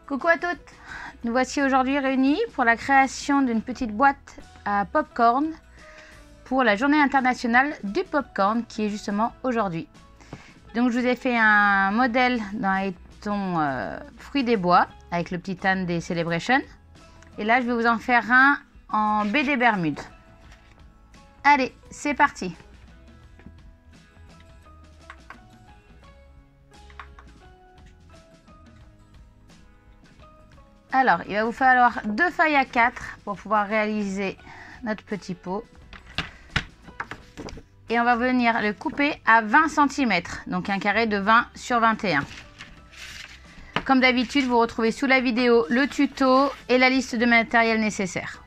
Coucou à toutes, nous voici aujourd'hui réunis pour la création d'une petite boîte à popcorn pour la journée internationale du popcorn qui est justement aujourd'hui. Donc je vous ai fait un modèle dans les tons fruits des bois avec le petit âne des Celebrations. Et là je vais vous en faire un en baie des Bermudes. Allez, c'est parti! Alors, il va vous falloir 2 feuilles à 4 pour pouvoir réaliser notre petit pot. Et on va venir le couper à 20 cm, donc un carré de 20 sur 21. Comme d'habitude, vous retrouvez sous la vidéo le tuto et la liste de matériel nécessaire.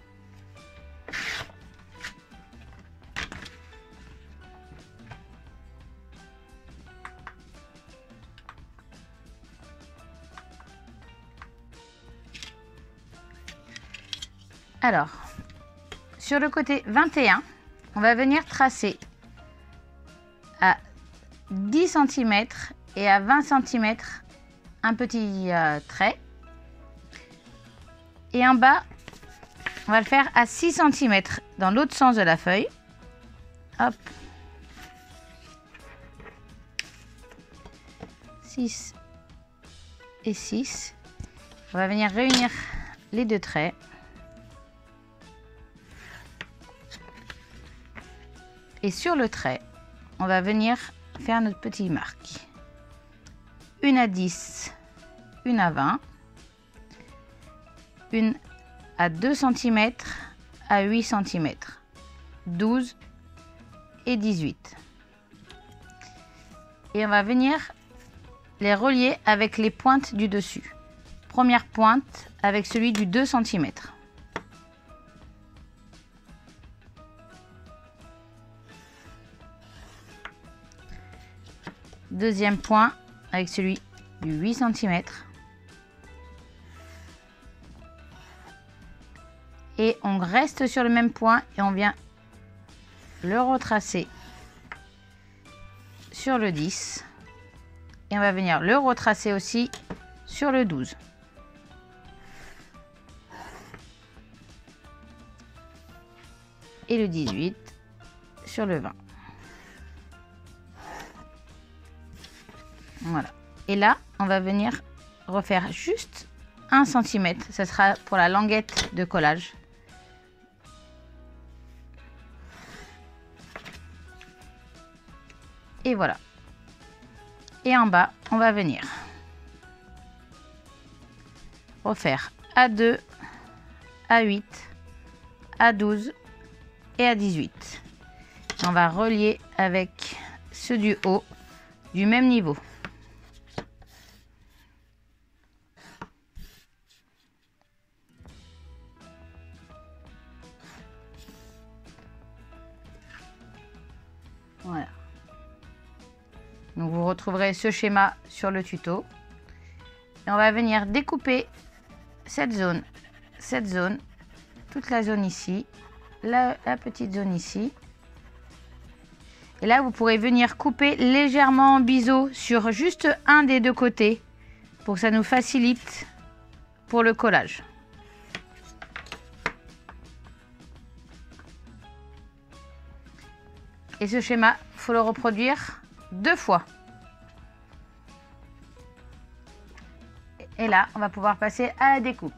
Alors, sur le côté 21, on va venir tracer à 10 cm et à 20 cm un petit trait. Et en bas, on va le faire à 6 cm dans l'autre sens de la feuille. Hop. 6 et 6. On va venir réunir les deux traits. Et sur le trait, on va venir faire notre petite marque. Une à 10, une à 20, une à 2 cm, à 8 cm, 12 et 18. Et on va venir les relier avec les pointes du dessus. Première pointe avec celui du 2 cm. Deuxième point avec celui du 8 cm. Et on reste sur le même point et on vient le retracer sur le 10. Et on va venir le retracer aussi sur le 12. Et le 18 sur le 20. Voilà. Et là, on va venir refaire juste 1 cm. Ce sera pour la languette de collage. Et voilà. Et en bas, on va venir refaire A2, A8, A12 et A18. On va relier avec ceux du haut du même niveau. Voilà. Donc vous retrouverez ce schéma sur le tuto. Et on va venir découper cette zone, toute la zone ici, la petite zone ici. Et là, vous pourrez venir couper légèrement en biseau sur juste un des deux côtés pour que ça nous facilite pour le collage. Et ce schéma, il faut le reproduire 2 fois. Et là, on va pouvoir passer à la découpe.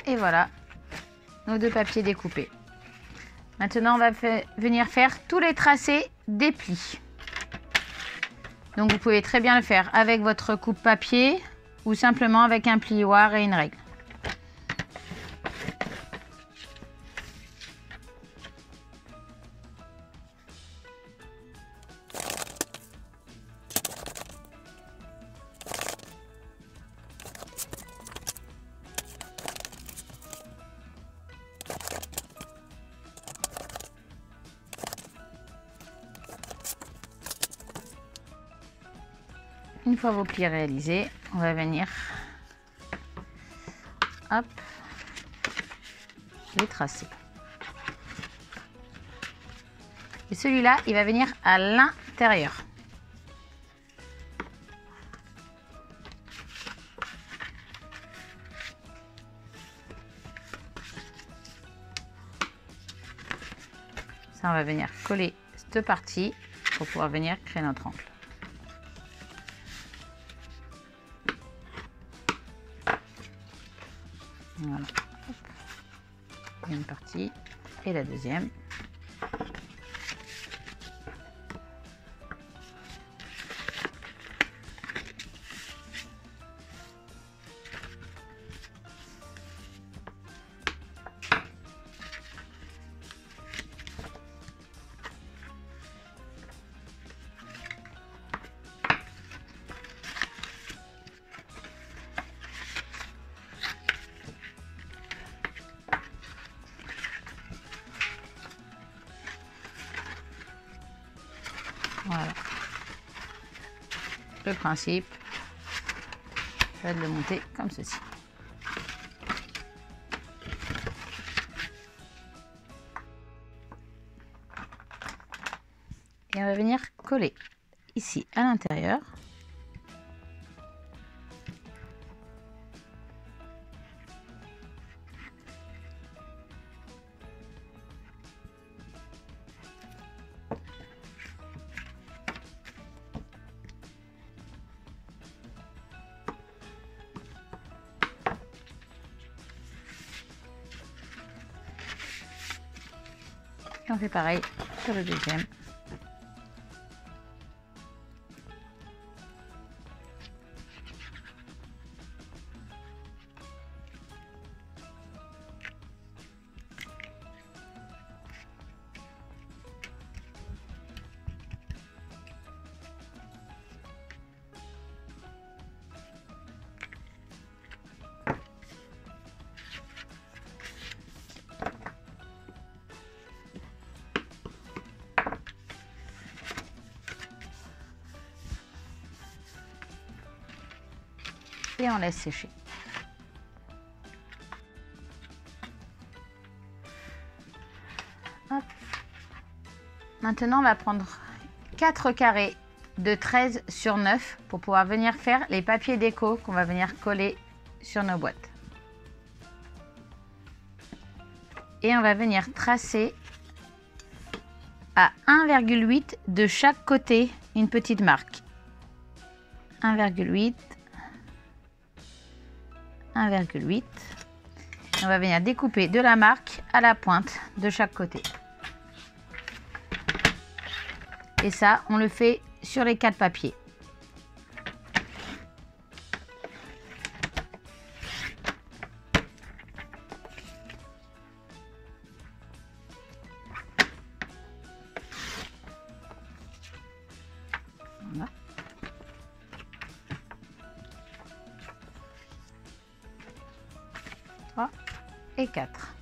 Et voilà, nos 2 papiers découpés. Maintenant, on va venir faire tous les tracés des plis. Donc, vous pouvez très bien le faire avec votre coupe papier ou simplement avec un plioir et une règle. une fois vos plis réalisés, on va venir, hop, les tracer. Et celui-là, il va venir à l'intérieur. Ça, on va venir coller cette partie pour pouvoir venir créer notre angle. Voilà. Hop. Une partie et la deuxième. Voilà. Le principe, je vais le monter comme ceci. Et on va venir coller ici à l'intérieur. Et on fait pareil sur le deuxième. Et on laisse sécher. Hop. Maintenant, on va prendre 4 carrés de 13 sur 9 pour pouvoir venir faire les papiers déco qu'on va venir coller sur nos boîtes. Et on va venir tracer à 1,8 de chaque côté une petite marque. 1,8. 1,8. On va venir découper de la marque à la pointe de chaque côté. Et ça, on le fait sur les 4 papiers. Voilà. Et 4.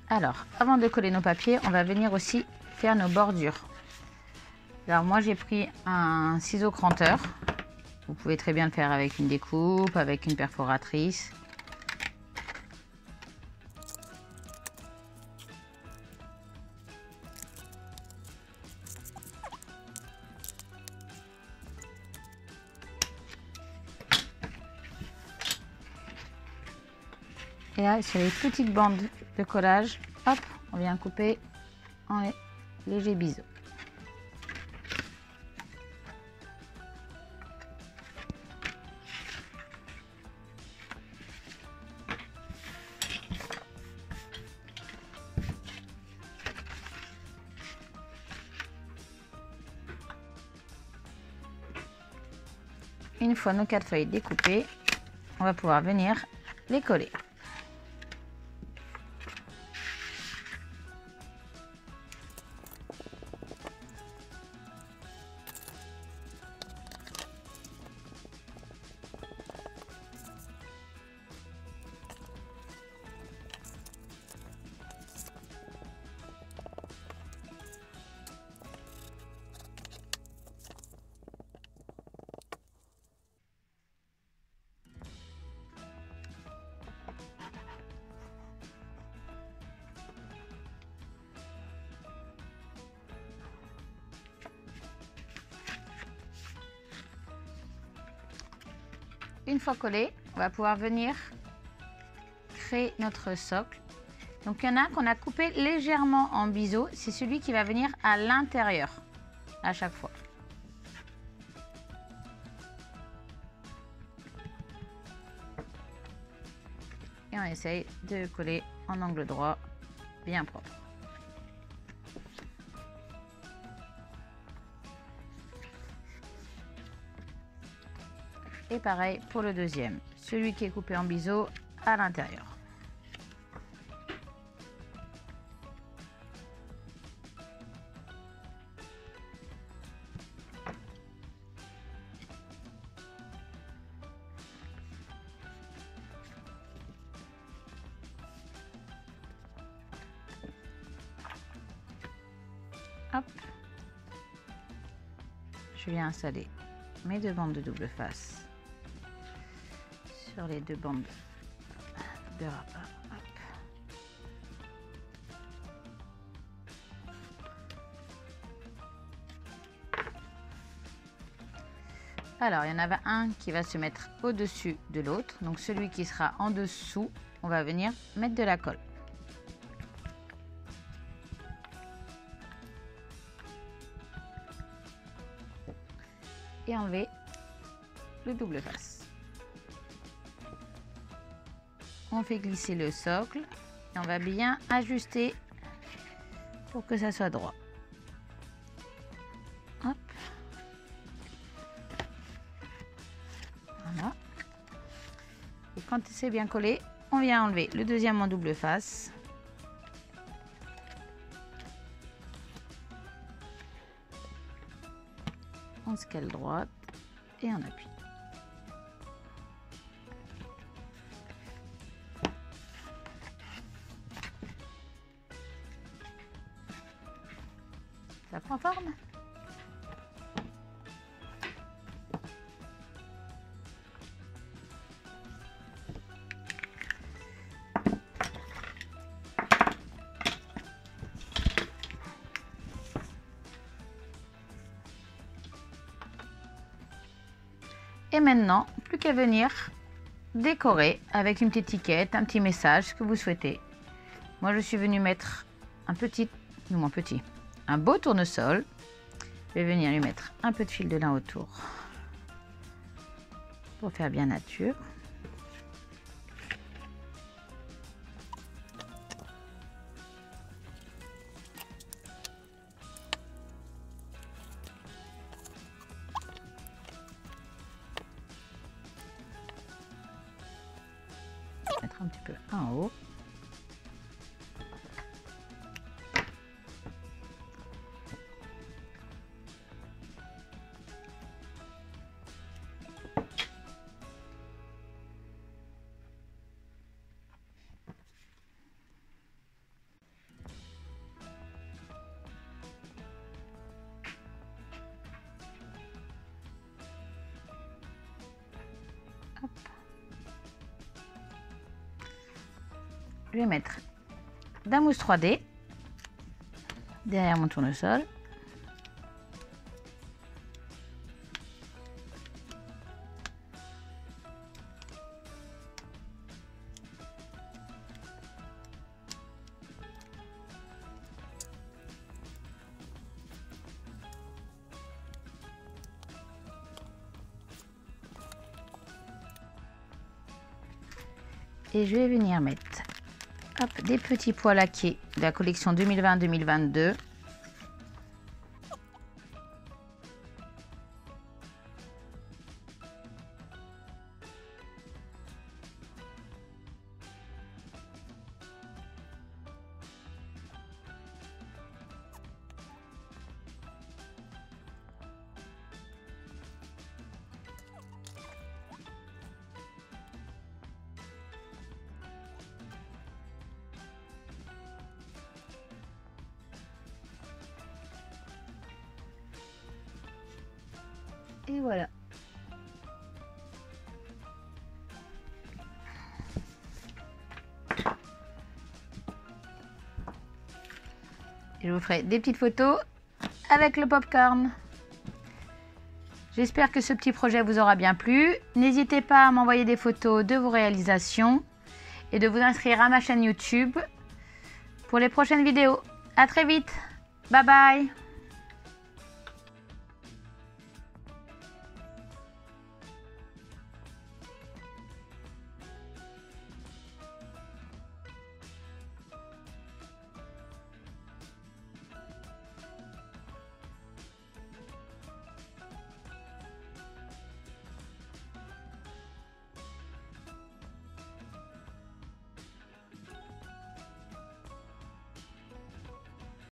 Alors, avant de coller nos papiers, on va venir aussi faire nos bordures. Alors moi, j'ai pris un ciseau cranteur. Vous pouvez très bien le faire avec une découpe, avec une perforatrice. Et là, sur les petites bandes de collage, hop, on vient couper en légers biseaux. Une fois nos 4 feuilles découpées, on va pouvoir venir les coller. une fois collé, on va pouvoir venir créer notre socle. Donc il y en a un qu'on a coupé légèrement en biseau, c'est celui qui va venir à l'intérieur à chaque fois. Et on essaye de coller en angle droit, bien propre. Et pareil pour le deuxième, celui qui est coupé en biseau à l'intérieur. Hop. Je viens installer mes deux bandes de double face sur les deux bandes de rapport. Alors, il y en avait un qui va se mettre au-dessus de l'autre. Donc, celui qui sera en dessous, on va venir mettre de la colle. Et enlever le double face. On fait glisser le socle et on va bien ajuster pour que ça soit droit. Hop. Voilà. Et quand c'est bien collé, on vient enlever le deuxième en double face. On scale droite et on appuie. Ça prend forme. Et maintenant, plus qu'à venir décorer avec une petite étiquette, un petit message, ce que vous souhaitez. Moi, je suis venue mettre un beau tournesol. Je vais venir lui mettre un peu de fil de lin autour pour faire bien nature. Mettre un petit peu en haut. Hop. Je vais mettre de la mousse 3D derrière mon tournesol. Et je vais venir mettre des petits pois laqués de la collection 2020-2022. Et voilà. Et je vous ferai des petites photos avec le popcorn. J'espère que ce petit projet vous aura bien plu. N'hésitez pas à m'envoyer des photos de vos réalisations et de vous inscrire à ma chaîne YouTube pour les prochaines vidéos. À très vite. Bye bye.